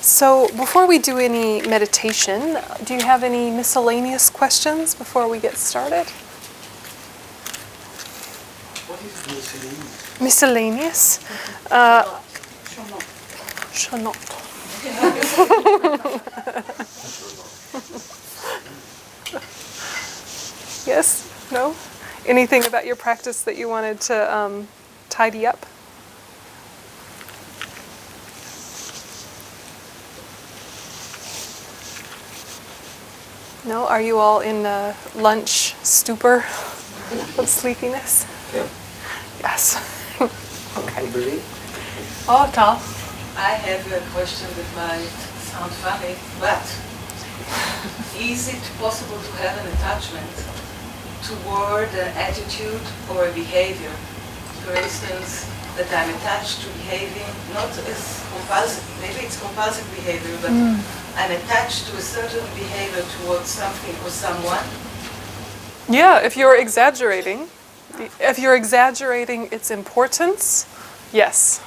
So before we do any meditation, do you have any miscellaneous questions before we get started? What is miscellaneous? Miscellaneous? Shanot. Yes? No? Anything about your practice that you wanted to tidy up? No? Are you all in lunch stupor of sleepiness? Yeah. Yes. Okay. Oh, Tal. I have a question that might sound funny, but is it possible to have an attachment toward an attitude or a behavior? For instance, that I'm attached to behaving, not as compulsive, maybe it's compulsive behavior, but I'm attached to a certain behavior towards something or someone. Yeah, if you're exaggerating its importance, yes.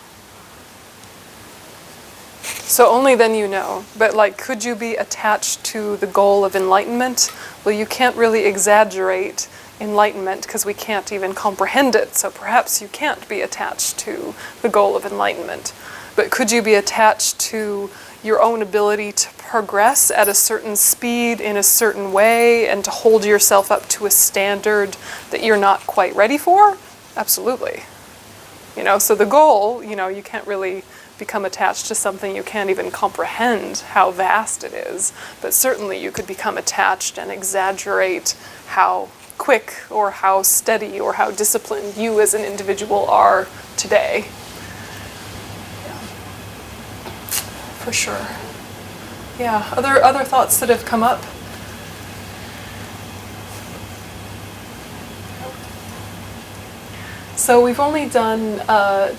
So only then you know. But like, could you be attached to the goal of enlightenment? Well, you can't really exaggerate enlightenment because we can't even comprehend it. So perhaps you can't be attached to the goal of enlightenment. But could you be attached to your own ability to progress at a certain speed in a certain way and to hold yourself up to a standard that you're not quite ready for? Absolutely. So the goal, you can't really become attached to something you can't even comprehend how vast it is. But certainly you could become attached and exaggerate how quick or how steady or how disciplined you as an individual are today. Yeah. For sure. Yeah. Other thoughts that have come up? So we've only done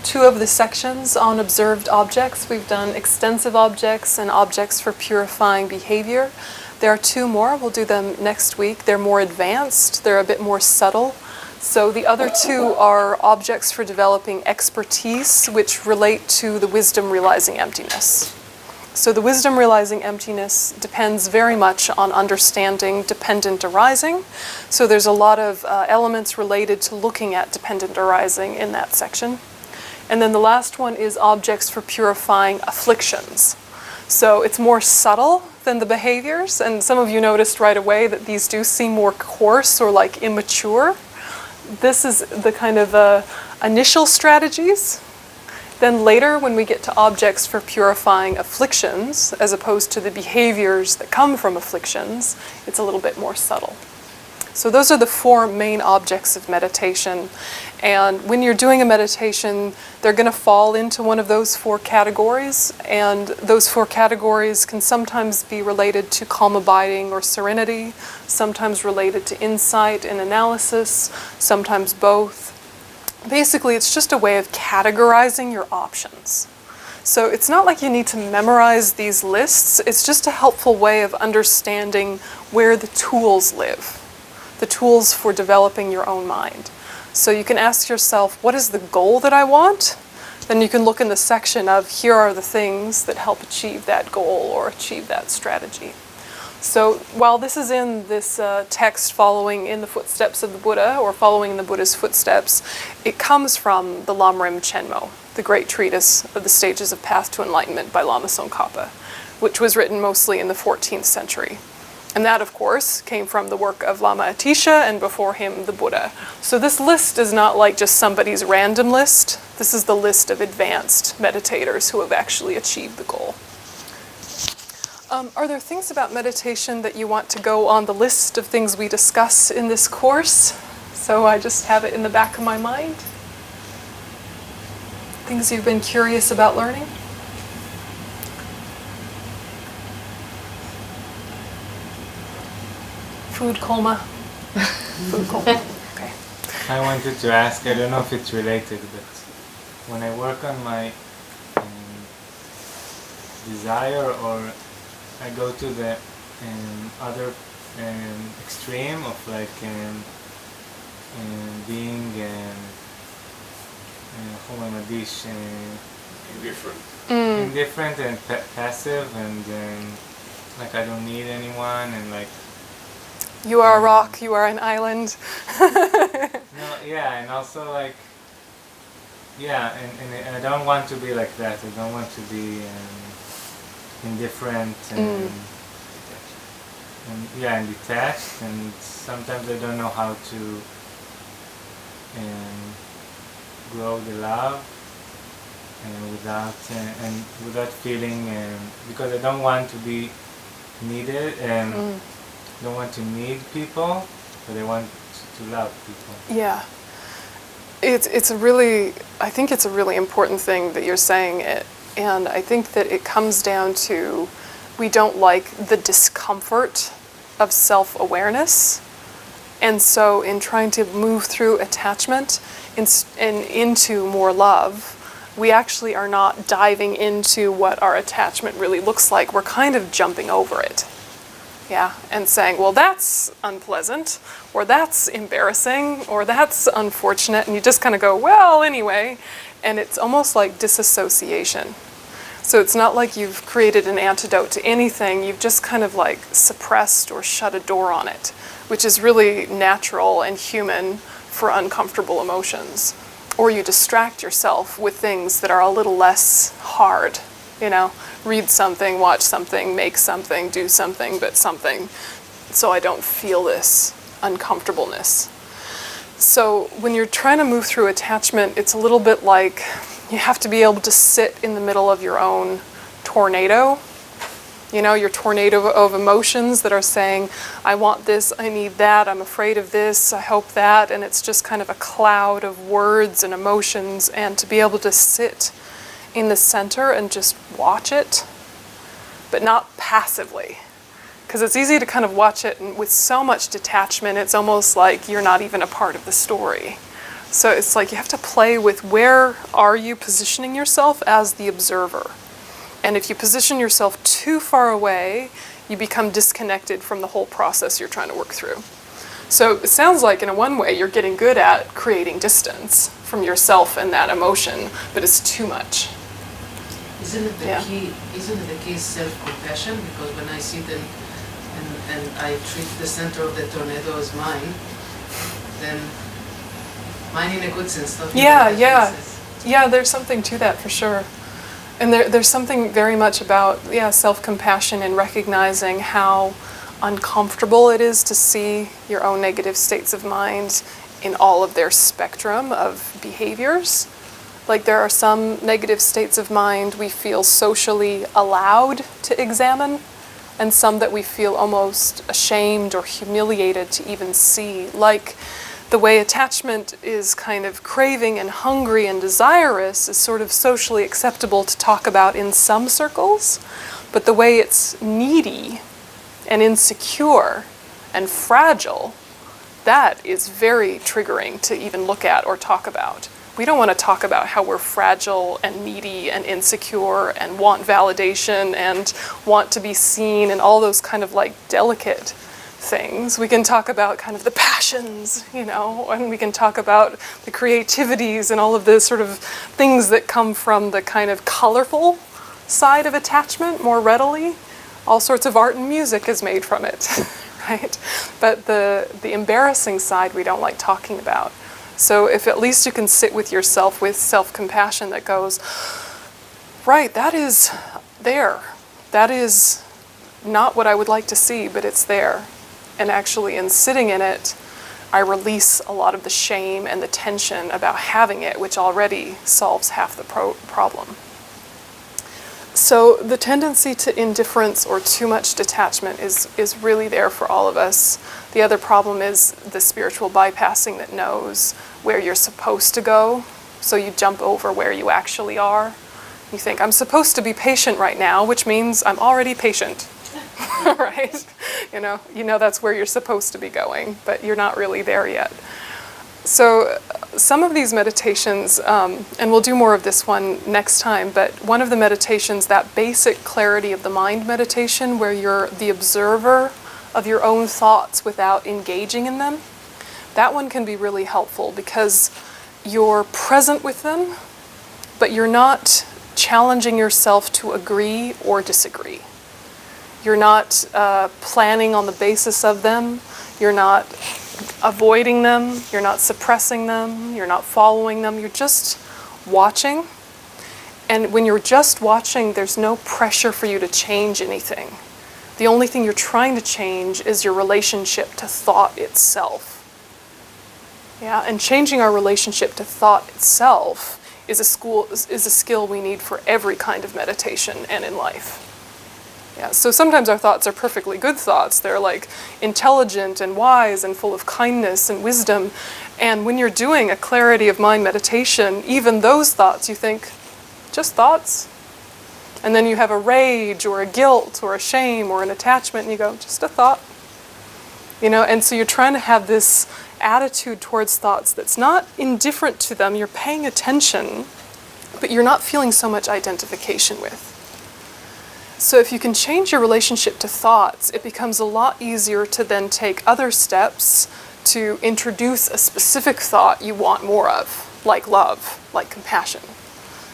2 of the sections on observed objects. We've done extensive objects and objects for purifying behavior. There are 2 more. We'll do them next week. They're more advanced. They're a bit more subtle. So the other 2 are objects for developing expertise, which relate to the wisdom realizing emptiness. So the wisdom realizing emptiness depends very much on understanding dependent arising. So there's a lot of elements related to looking at dependent arising in that section. And then the last one is objects for purifying afflictions. So it's more subtle than the behaviors, and some of you noticed right away that these do seem more coarse or like immature. This is the kind of initial strategies. Then later, when we get to objects for purifying afflictions, as opposed to the behaviors that come from afflictions, it's a little bit more subtle. So those are the 4 main objects of meditation. And when you're doing a meditation, they're going to fall into one of those 4 categories. And those 4 categories can sometimes be related to calm abiding or serenity, sometimes related to insight and analysis, sometimes both. Basically, it's just a way of categorizing your options. So it's not like you need to memorize these lists. It's just a helpful way of understanding where the tools live, the tools for developing your own mind. So you can ask yourself, what is the goal that I want? Then you can look in the section of, here are the things that help achieve that goal or achieve that strategy. So while this is in this text following in the footsteps of the Buddha, or following in the Buddha's footsteps, it comes from the Lamrim Chenmo, the great treatise of the stages of path to enlightenment by Lama Tsongkhapa, which was written mostly in the 14th century. And that, of course, came from the work of Lama Atisha and before him, the Buddha. So this list is not like just somebody's random list. This is the list of advanced meditators who have actually achieved the goal. Are there things about meditation that you want to go on the list of things we discuss in this course? So I just have it in the back of my mind. Things you've been curious about learning? Food coma. Food coma. Okay. I wanted to ask, I don't know if it's related, but when I work on my desire, or I go to the other extreme of like being חומר מדיש Indifferent. indifferent and passive, and like I don't need anyone, and like You are a rock, you are an island. no, yeah, and also like yeah, and I don't want to be like that. I don't want to be indifferent and yeah, and detached, and sometimes I don't know how to grow the love without feeling, because I don't want to be needed, and don't want to need people, but I want to love people. Yeah. It's a really, I think it's a really important thing that you're saying it, and I think that it comes down to we don't like the discomfort of self-awareness, and so in trying to move through attachment and into more love, we actually are not diving into what our attachment really looks like. We're kind of jumping over it. Yeah, and saying, well, that's unpleasant, or that's embarrassing, or that's unfortunate, and you just kind of go, well, anyway, and it's almost like disassociation. So it's not like you've created an antidote to anything, you've just kind of like suppressed or shut a door on it, which is really natural and human for uncomfortable emotions. Or you distract yourself with things that are a little less hard, you know, read something, watch something, make something, do something, but something, so I don't feel this uncomfortableness. So when you're trying to move through attachment, it's a little bit like you have to be able to sit in the middle of your own tornado, you know, your tornado of emotions that are saying, I want this, I need that, I'm afraid of this, I hope that, and it's just kind of a cloud of words and emotions, and to be able to sit in the center and just watch it, but not passively. Because it's easy to kind of watch it, and with so much detachment, it's almost like you're not even a part of the story. So it's like you have to play with where are you positioning yourself as the observer. And if you position yourself too far away, you become disconnected from the whole process you're trying to work through. So it sounds like in one way you're getting good at creating distance from yourself and that emotion, but it's too much. Isn't it the key self-compassion? Because when I sit and I treat the center of the tornado as mine, then mine in a good sense, not in a bad sense. Yeah, there's something to that for sure. And there's something very much about, self-compassion and recognizing how uncomfortable it is to see your own negative states of mind in all of their spectrum of behaviors. Like there are some negative states of mind we feel socially allowed to examine, and some that we feel almost ashamed or humiliated to even see. Like the way attachment is kind of craving and hungry and desirous is sort of socially acceptable to talk about in some circles, but the way it's needy and insecure and fragile, that is very triggering to even look at or talk about. We don't want to talk about how we're fragile and needy and insecure and want validation and want to be seen and all those kind of like delicate things. We can talk about kind of the passions, and we can talk about the creativities and all of the sort of things that come from the kind of colorful side of attachment more readily. All sorts of art and music is made from it, right? But the embarrassing side we don't like talking about. So if at least you can sit with yourself with self-compassion that goes, right, that is there. That is not what I would like to see, but it's there. And actually in sitting in it, I release a lot of the shame and the tension about having it, which already solves half the problem. So the tendency to indifference or too much detachment is really there for all of us. The other problem is the spiritual bypassing that knows where you're supposed to go, so you jump over where you actually are. You think, I'm supposed to be patient right now, which means I'm already patient, right? You know that's where you're supposed to be going, but you're not really there yet. So some of these meditations, and we'll do more of this one next time, but one of the meditations, that basic clarity of the mind meditation, where you're the observer of your own thoughts without engaging in them, that one can be really helpful because you're present with them, but you're not challenging yourself to agree or disagree. You're not planning on the basis of them. You're not avoiding them. You're not suppressing them. You're not following them. You're just watching. And when you're just watching, there's no pressure for you to change anything. The only thing you're trying to change is your relationship to thought itself. Yeah, and changing our relationship to thought itself is a skill we need for every kind of meditation and in life. Yeah, so sometimes our thoughts are perfectly good thoughts. They're like intelligent and wise and full of kindness and wisdom. And when you're doing a clarity of mind meditation, even those thoughts, you think, just thoughts? And then you have a rage or a guilt or a shame or an attachment and you go, just a thought. You know, and so you're trying to have this attitude towards thoughts that's not indifferent to them. You're paying attention, but you're not feeling so much identification with. So if you can change your relationship to thoughts, it becomes a lot easier to then take other steps to introduce a specific thought you want more of, like love, like compassion.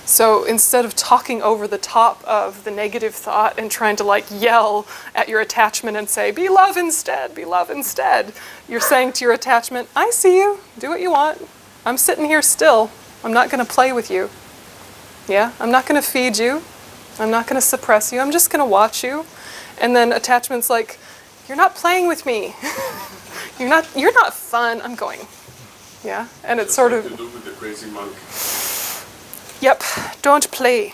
So instead of talking over the top of the negative thought and trying to like yell at your attachment and say, be love instead, you're saying to your attachment, I see you, do what you want. I'm sitting here still. I'm not going to play with you. Yeah, I'm not going to feed you. I'm not going to suppress you. I'm just going to watch you. And then attachment's like, you're not playing with me. You're not fun. I'm going. Yeah, and it's sort of. To do with the crazy monk. Yep, don't play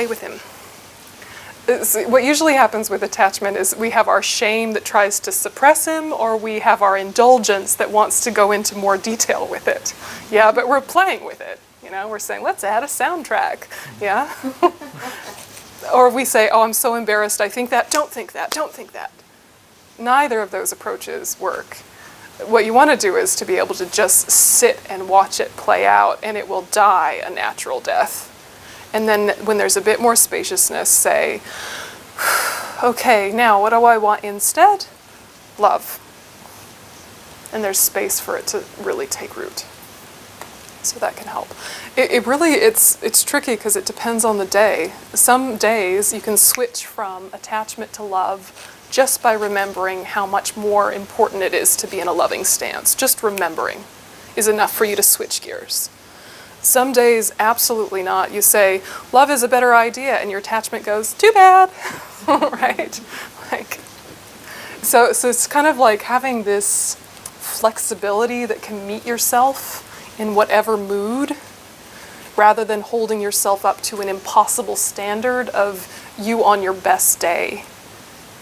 with him. What usually happens with attachment is we have our shame that tries to suppress him, or we have our indulgence that wants to go into more detail with it. Yeah, but we're playing with it. You know, we're saying, let's add a soundtrack. Yeah? Or we say, oh, I'm so embarrassed, I think that, don't think that. Neither of those approaches work. What you want to do is to be able to just sit and watch it play out, and it will die a natural death. And then when there's a bit more spaciousness, say, okay, now what do I want instead? Love. And there's space for it to really take root. So that can help. It's tricky because it depends on the day. Some days you can switch from attachment to love just by remembering how much more important it is to be in a loving stance. Just remembering is enough for you to switch gears. Some days, absolutely not. You say, love is a better idea, and your attachment goes, too bad, right? So it's kind of like having this flexibility that can meet yourself in whatever mood, rather than holding yourself up to an impossible standard of you on your best day.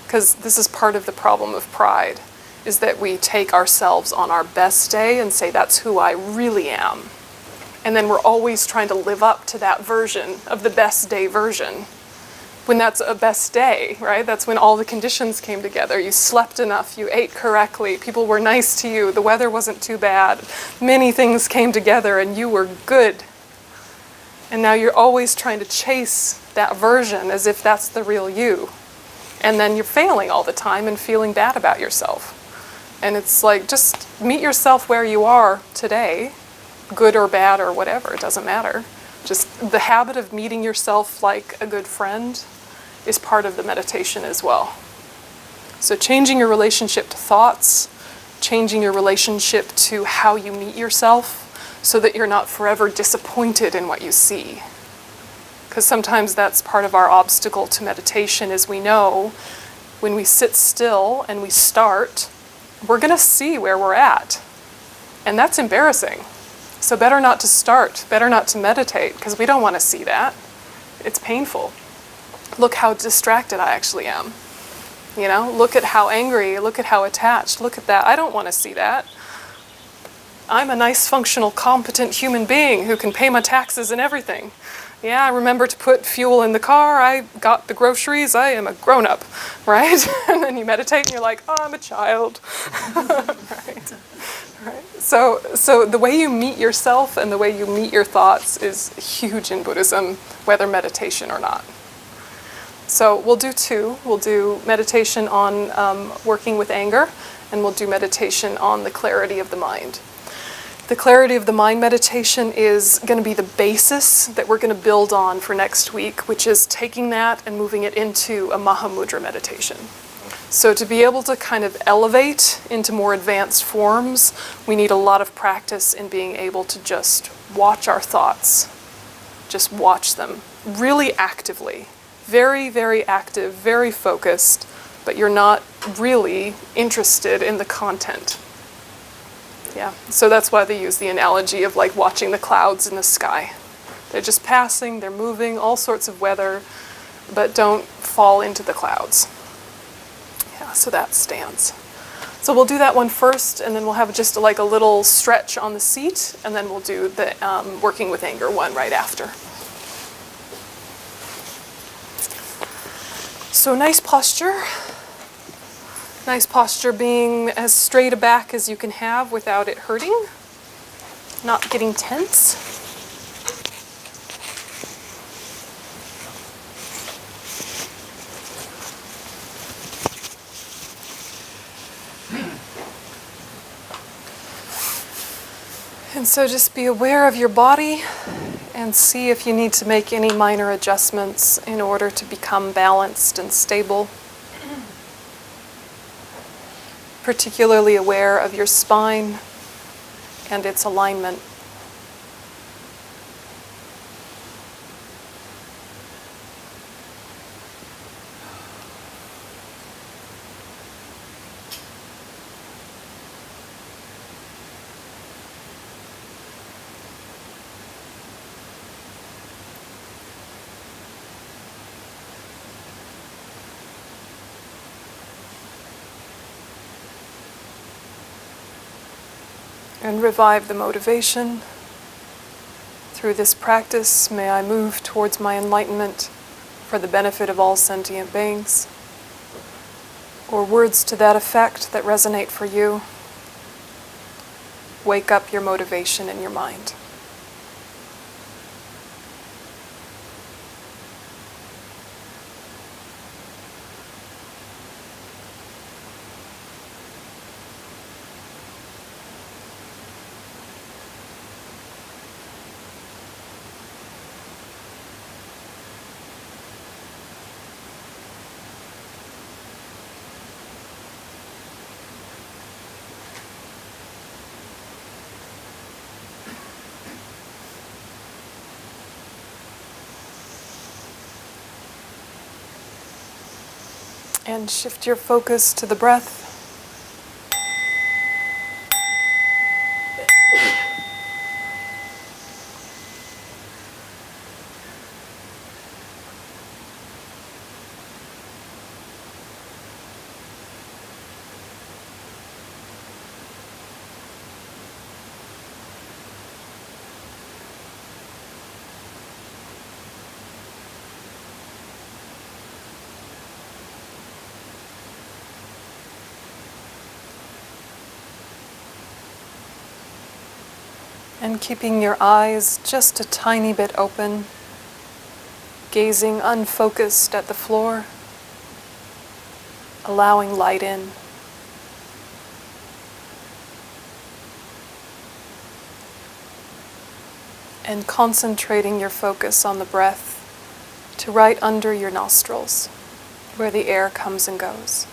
Because this is part of the problem of pride, is that we take ourselves on our best day and say, that's who I really am. And then we're always trying to live up to that version of the best day version. When that's a best day, right? That's when all the conditions came together. You slept enough, you ate correctly, people were nice to you, the weather wasn't too bad. Many things came together and you were good. And now you're always trying to chase that version as if that's the real you. And then you're failing all the time and feeling bad about yourself. And it's like, just meet yourself where you are today, good or bad or whatever, it doesn't matter. Just the habit of meeting yourself like a good friend is part of the meditation as well. So changing your relationship to thoughts, changing your relationship to how you meet yourself so that you're not forever disappointed in what you see. Because sometimes that's part of our obstacle to meditation, is we know when we sit still and we start, we're going to see where we're at. And that's embarrassing. So better not to start, better not to meditate, because we don't want to see that. It's painful. Look how distracted I actually am. You know, look at how angry, look at how attached, look at that. I don't want to see that. I'm a nice, functional, competent human being who can pay my taxes and everything. Yeah, I remember to put fuel in the car, I got the groceries, I am a grown-up, right? And then you meditate and you're like, oh, I'm a child. Right. So the way you meet yourself and the way you meet your thoughts is huge in Buddhism, whether meditation or not. So we'll do two. We'll do meditation on working with anger, and we'll do meditation on the clarity of the mind. The clarity of the mind meditation is going to be the basis that we're going to build on for next week, which is taking that and moving it into a Mahamudra meditation. So to be able to kind of elevate into more advanced forms, we need a lot of practice in being able to just watch our thoughts. Just watch them really actively. Very, very active, very focused, but you're not really interested in the content. Yeah, so that's why they use the analogy of like watching the clouds in the sky. They're just passing, they're moving, all sorts of weather, but don't fall into the clouds. Yeah, so that stands. So we'll do that one first, and then we'll have just like a little stretch on the seat, and then we'll do the working with anger one right after. So nice posture. Nice posture being as straight a back as you can have without it hurting, not getting tense. And so just be aware of your body and see if you need to make any minor adjustments in order to become balanced and stable. Particularly aware of your spine and its alignment. And revive the motivation. Through this practice, may I move towards my enlightenment for the benefit of all sentient beings. Or words to that effect that resonate for you. Wake up your motivation in your mind. And shift your focus to the breath. And keeping your eyes just a tiny bit open, gazing unfocused at the floor, allowing light in. And concentrating your focus on the breath to right under your nostrils, where the air comes and goes.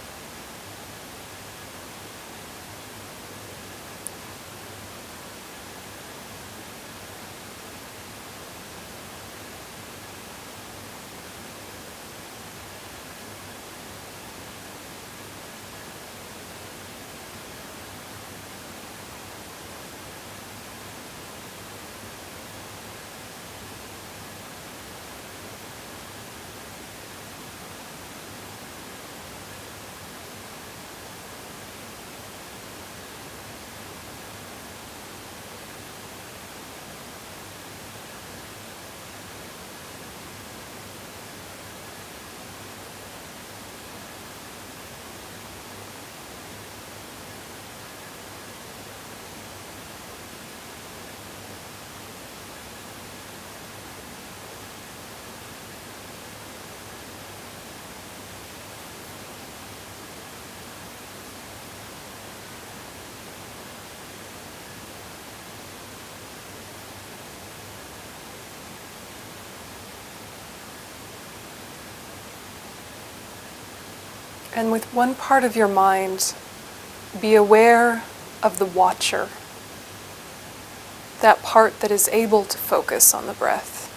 And with one part of your mind, be aware of the watcher, that part that is able to focus on the breath.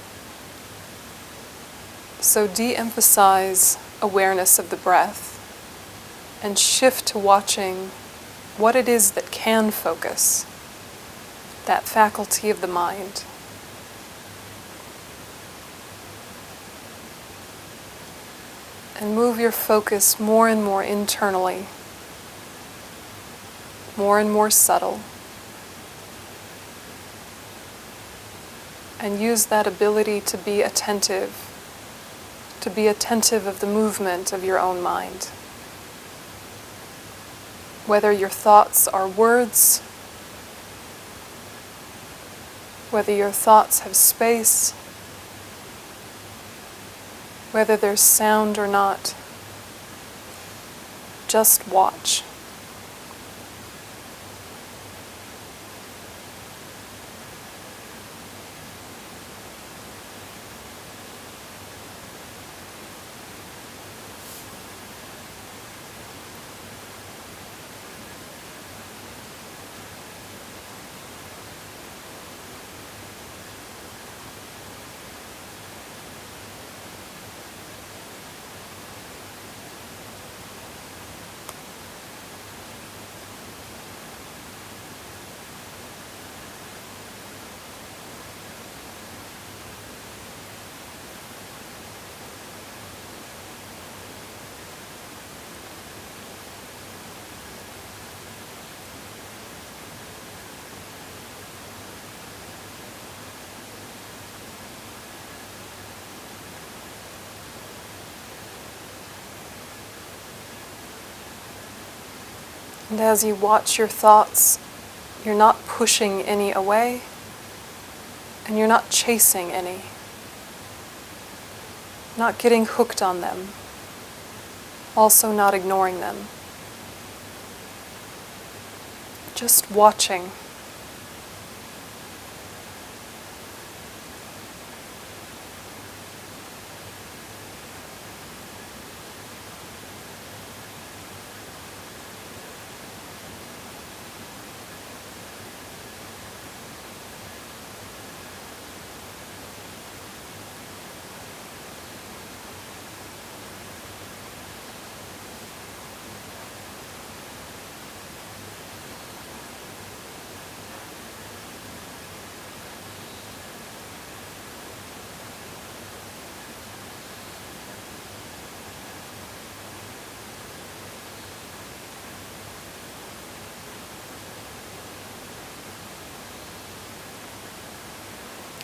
So de-emphasize awareness of the breath and shift to watching what it is that can focus, that faculty of the mind. And move your focus more and more internally, more and more subtle. And use that ability to be attentive of the movement of your own mind. Whether your thoughts are words, whether your thoughts have space, whether there's sound or not, just watch. And as you watch your thoughts, you're not pushing any away, and you're not chasing any, not getting hooked on them, also not ignoring them. Just watching.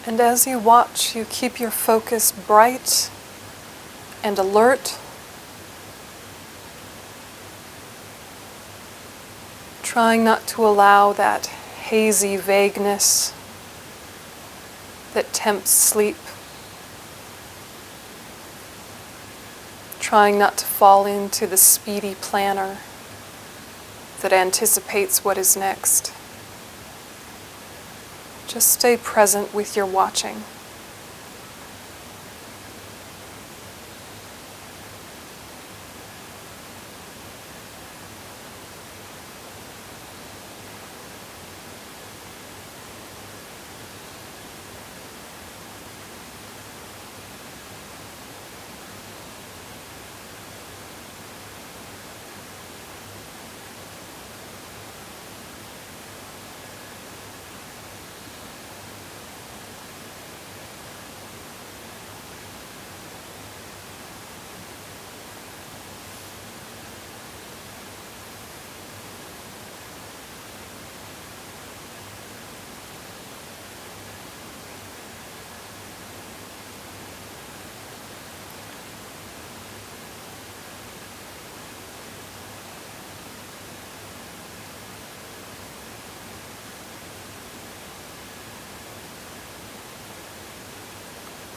And as you watch, you keep your focus bright and alert, trying not to allow that hazy vagueness that tempts sleep, trying not to fall into the speedy planner that anticipates what is next. Just stay present with your watching.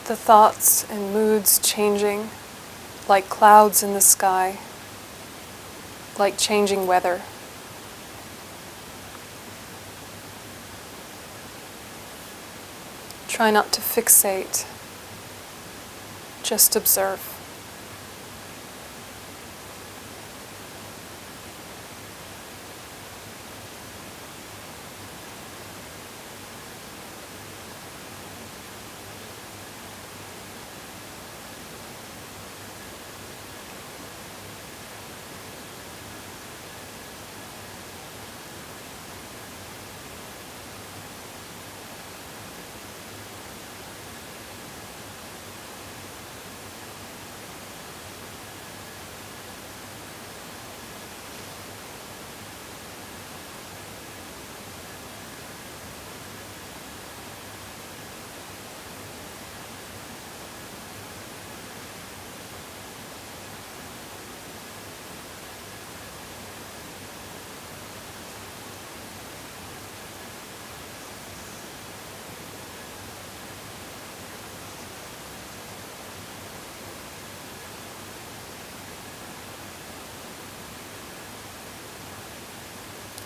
The thoughts and moods changing like clouds in the sky, like changing weather. Try not to fixate, just observe.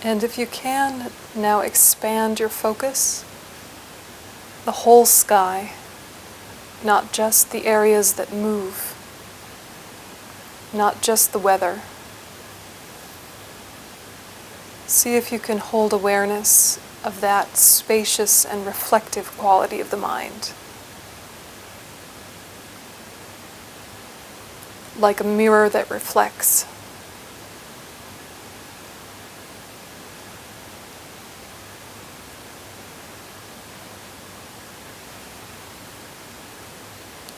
And if you can, now expand your focus, the whole sky, not just the areas that move, not just the weather. See if you can hold awareness of that spacious and reflective quality of the mind. Like a mirror that reflects.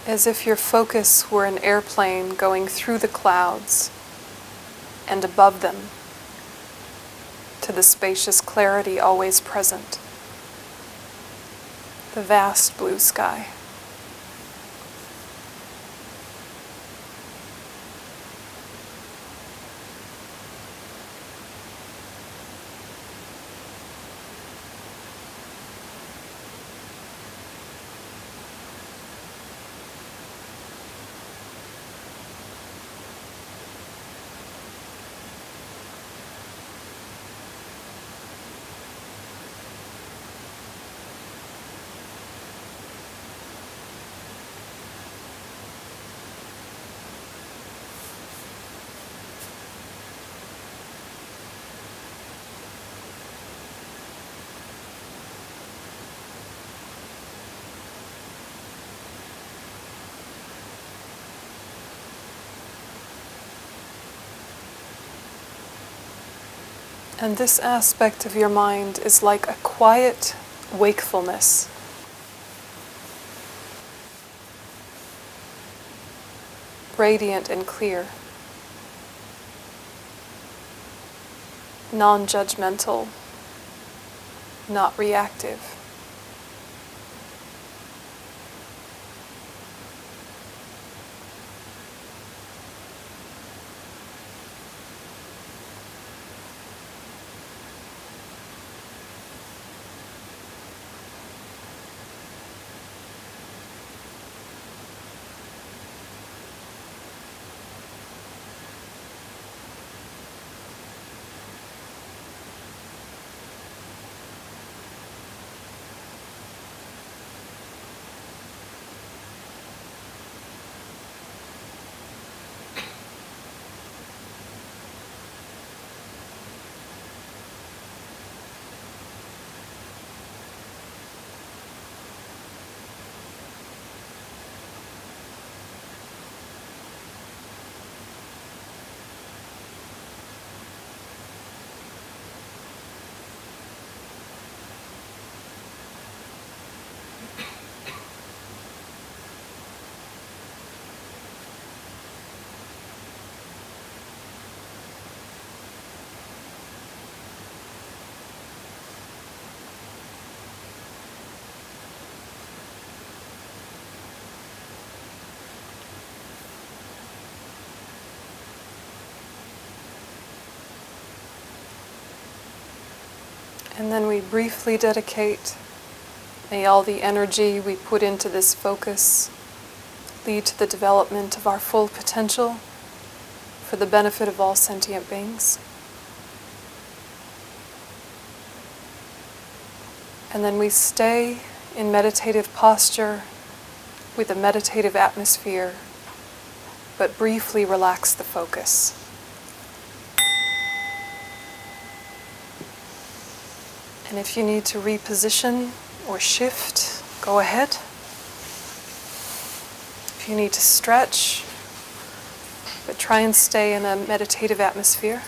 As if your focus were an airplane going through the clouds and above them to the spacious clarity always present, the vast blue sky. And this aspect of your mind is like a quiet wakefulness. Radiant and clear. Non-judgmental, not reactive. And then we briefly dedicate, may all the energy we put into this focus lead to the development of our full potential for the benefit of all sentient beings. And then we stay in meditative posture with a meditative atmosphere, but briefly relax the focus. And if you need to reposition or shift, go ahead. If you need to stretch, but try and stay in a meditative atmosphere.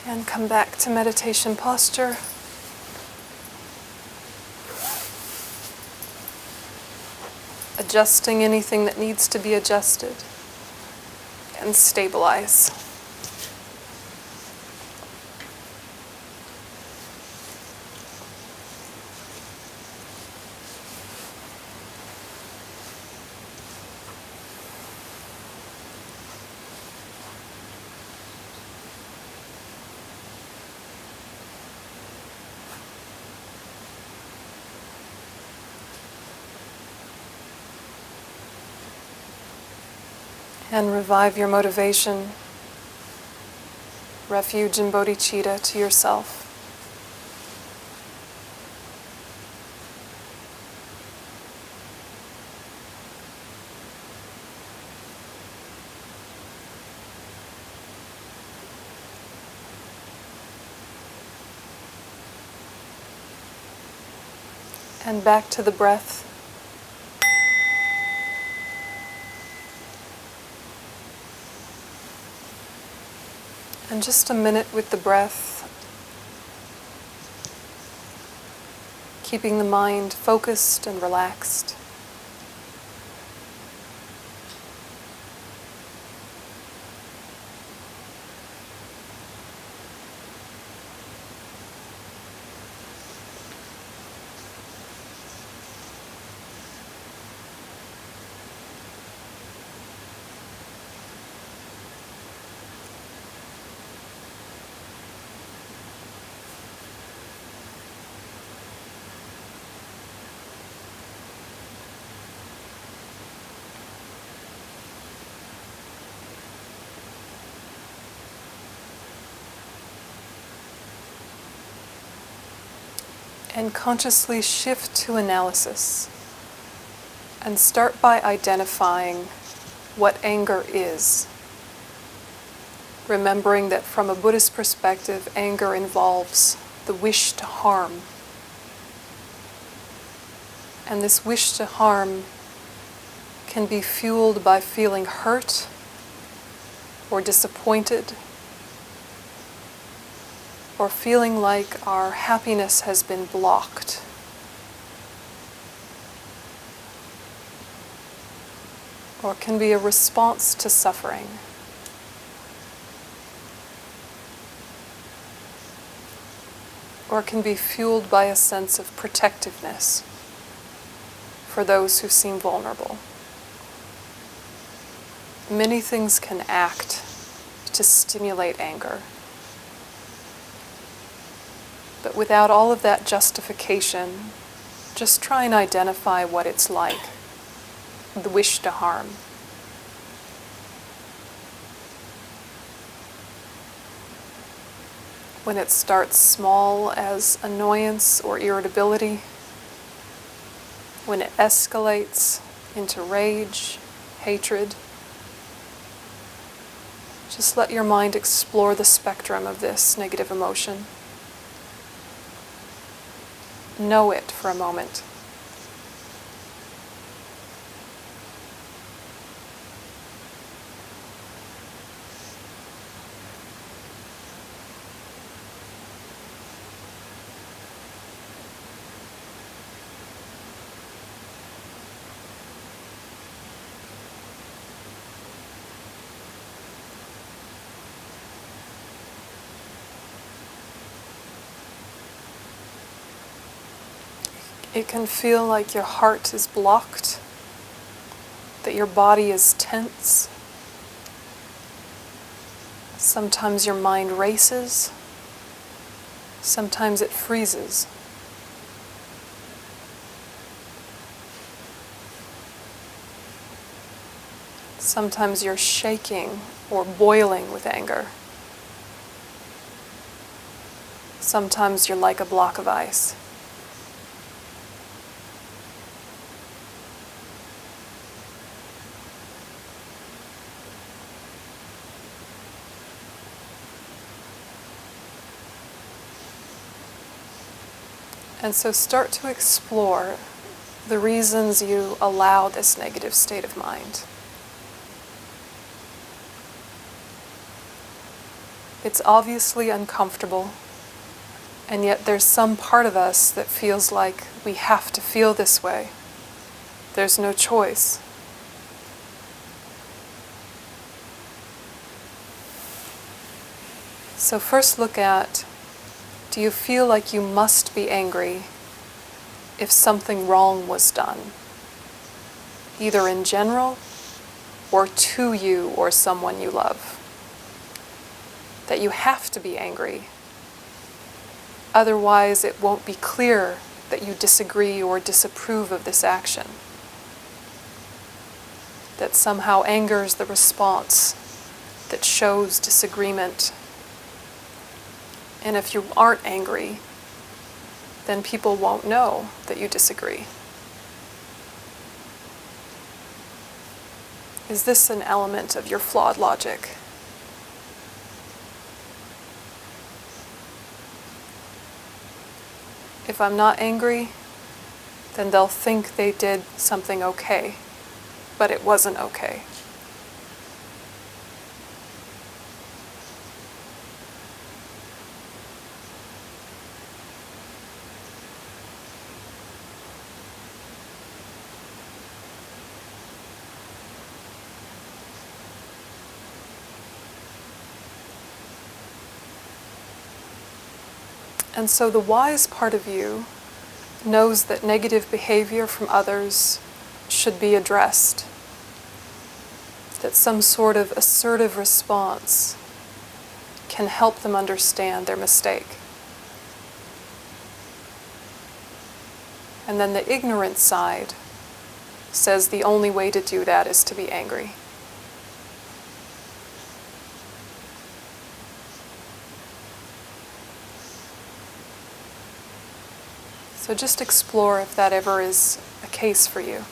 And come back to meditation posture. Adjusting anything that needs to be adjusted. And stabilize. And revive your motivation, refuge and bodhicitta to yourself. And back to the breath. And just a minute with the breath, keeping the mind focused and relaxed. And consciously shift to analysis and start by identifying what anger is. Remembering that from a Buddhist perspective, anger involves the wish to harm. And this wish to harm can be fueled by feeling hurt or disappointed, or feeling like our happiness has been blocked. Or can be a response to suffering. Or can be fueled by a sense of protectiveness for those who seem vulnerable. Many things can act to stimulate anger. But without all of that justification, just try and identify what it's like, the wish to harm. When it starts small as annoyance or irritability, when it escalates into rage, hatred, just let your mind explore the spectrum of this negative emotion. Know it for a moment. It can feel like your heart is blocked, that your body is tense. Sometimes your mind races, sometimes it freezes. Sometimes you're shaking or boiling with anger. Sometimes you're like a block of ice. And so start to explore the reasons you allow this negative state of mind. It's obviously uncomfortable, and yet there's some part of us that feels like we have to feel this way. There's no choice. So first look at, do you feel like you must be angry if something wrong was done? Either in general or to you or someone you love. That you have to be angry. Otherwise, it won't be clear that you disagree or disapprove of this action. that somehow anger is the response that shows disagreement. And if you aren't angry, then people won't know that you disagree. Is this an element of your flawed logic? If I'm not angry, then they'll think they did something okay, but it wasn't okay. And so the wise part of you knows that negative behavior from others should be addressed, that some sort of assertive response can help them understand their mistake. And then the ignorant side says the only way to do that is to be angry. So just explore if that ever is a case for you.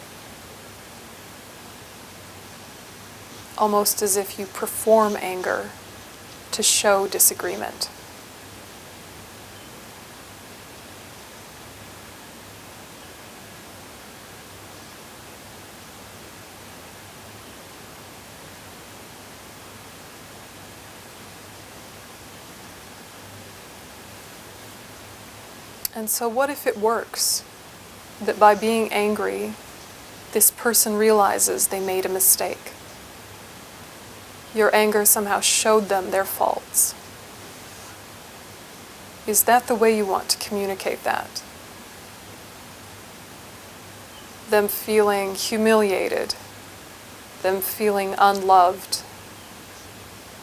Almost as if you perform anger to show disagreement. And so what if it works? That by being angry, this person realizes they made a mistake. Your anger somehow showed them their faults. Is that the way you want to communicate that? Them feeling humiliated, them feeling unloved,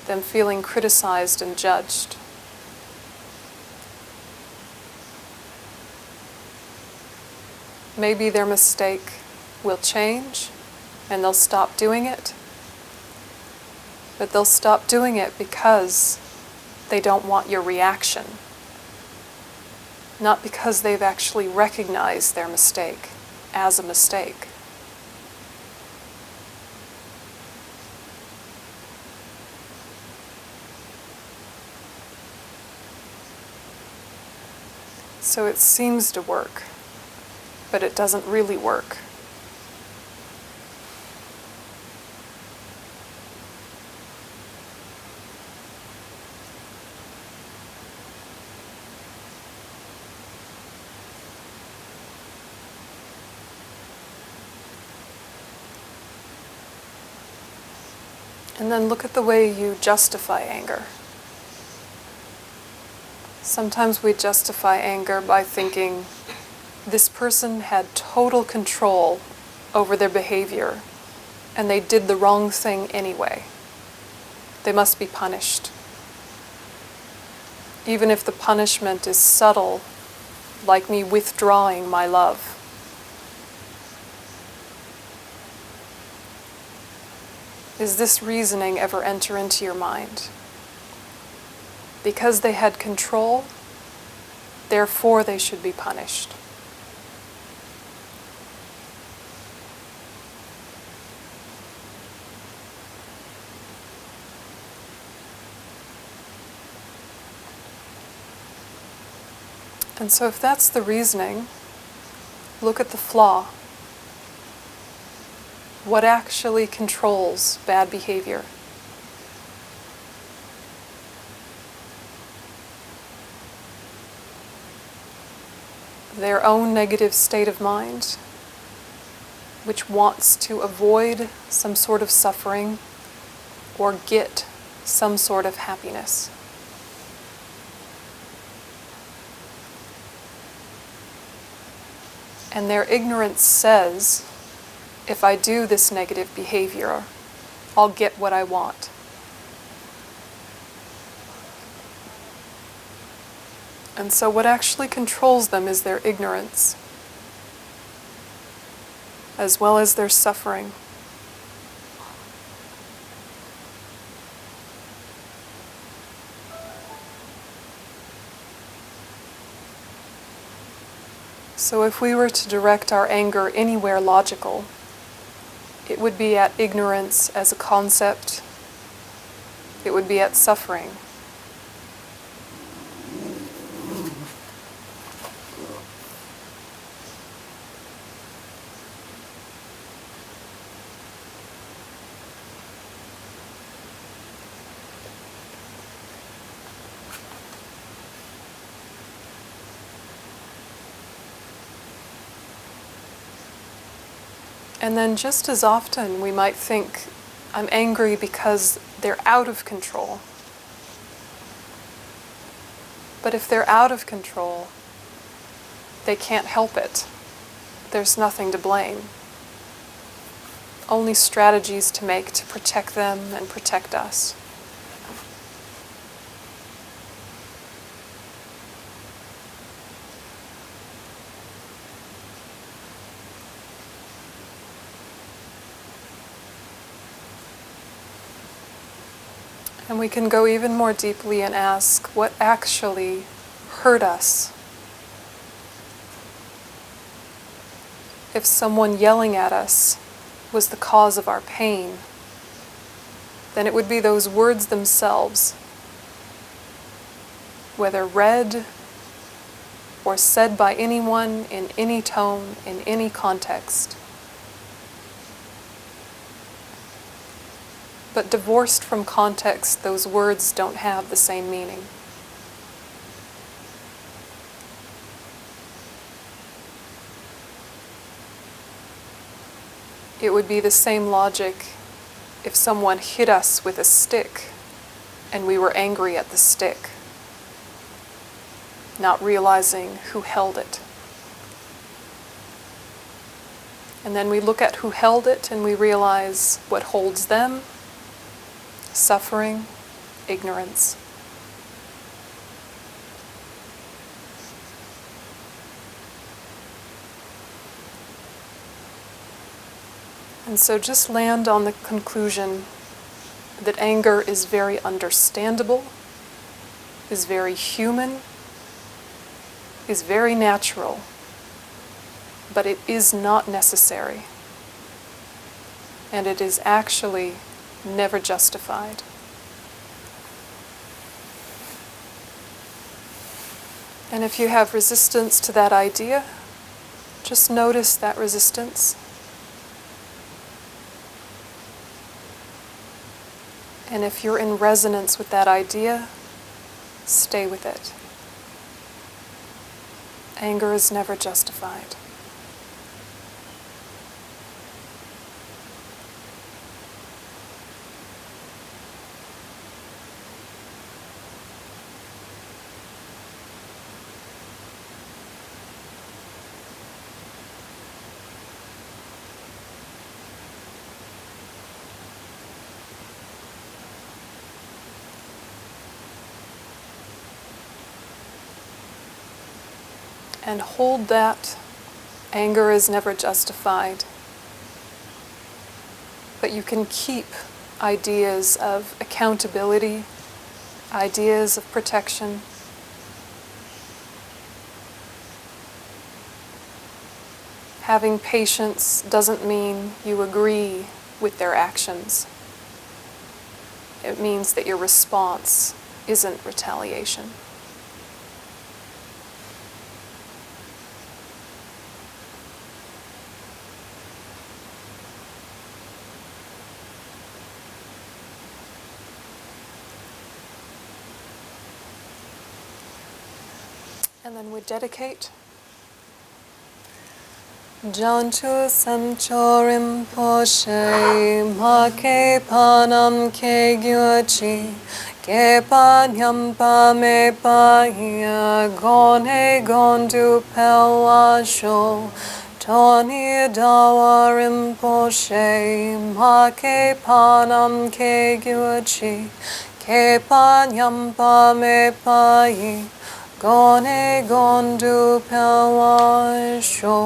them feeling criticized and judged. Maybe their mistake will change and they'll stop doing it. But they'll stop doing it because they don't want your reaction. Not because they've actually recognized their mistake as a mistake. So it seems to work, but it doesn't really work. And then look at the way you justify anger. Sometimes we justify anger by thinking, this person had total control over their behavior, and they did the wrong thing anyway. They must be punished. Even if the punishment is subtle, like me withdrawing my love. Does this reasoning ever enter into your mind? Because they had control, therefore they should be punished. And so if that's the reasoning, look at the flaw. What actually controls bad behavior? Their own negative state of mind, which wants to avoid some sort of suffering or get some sort of happiness. And their ignorance says, if I do this negative behavior, I'll get what I want. And so what actually controls them is their ignorance, as well as their suffering. So if we were to direct our anger anywhere logical, it would be at ignorance as a concept. It would be at suffering. And then just as often we might think, I'm angry because they're out of control. But if they're out of control, they can't help it. There's nothing to blame. Only strategies to make to protect them and protect us. And we can go even more deeply and ask, what actually hurt us? If someone yelling at us was the cause of our pain, then it would be those words themselves, whether read or said by anyone in any tone, in any context. But divorced from context, those words don't have the same meaning. It would be the same logic if someone hit us with a stick and we were angry at the stick, not realizing who held it. And then we look at who held it and we realize what holds them: suffering, ignorance. And so just land on the conclusion that anger is very understandable, is very human, is very natural, but it is not necessary. And it is actually never justified. And if you have resistance to that idea, just notice that resistance. And if you're in resonance with that idea, stay with it. Anger is never justified. And hold that. Anger is never justified. But you can keep ideas of accountability, ideas of protection. Having patience doesn't mean you agree with their actions. It means that your response isn't retaliation. And then we dedicate. Jantu samchorim poshe ma ke panam ke gyuchi ke panyam pa me pa ya gone gondu pelwasho Toni dawarim poshe ma ke panam ke gyuchi ke panyam pa me pa yi Gone gondu pelwasho.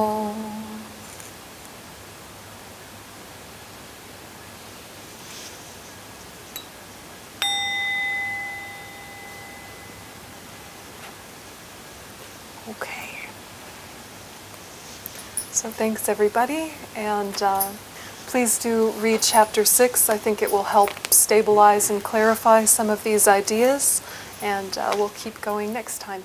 Okay. So thanks everybody, and please do read chapter 6. I think it will help stabilize and clarify some of these ideas, and we'll keep going next time.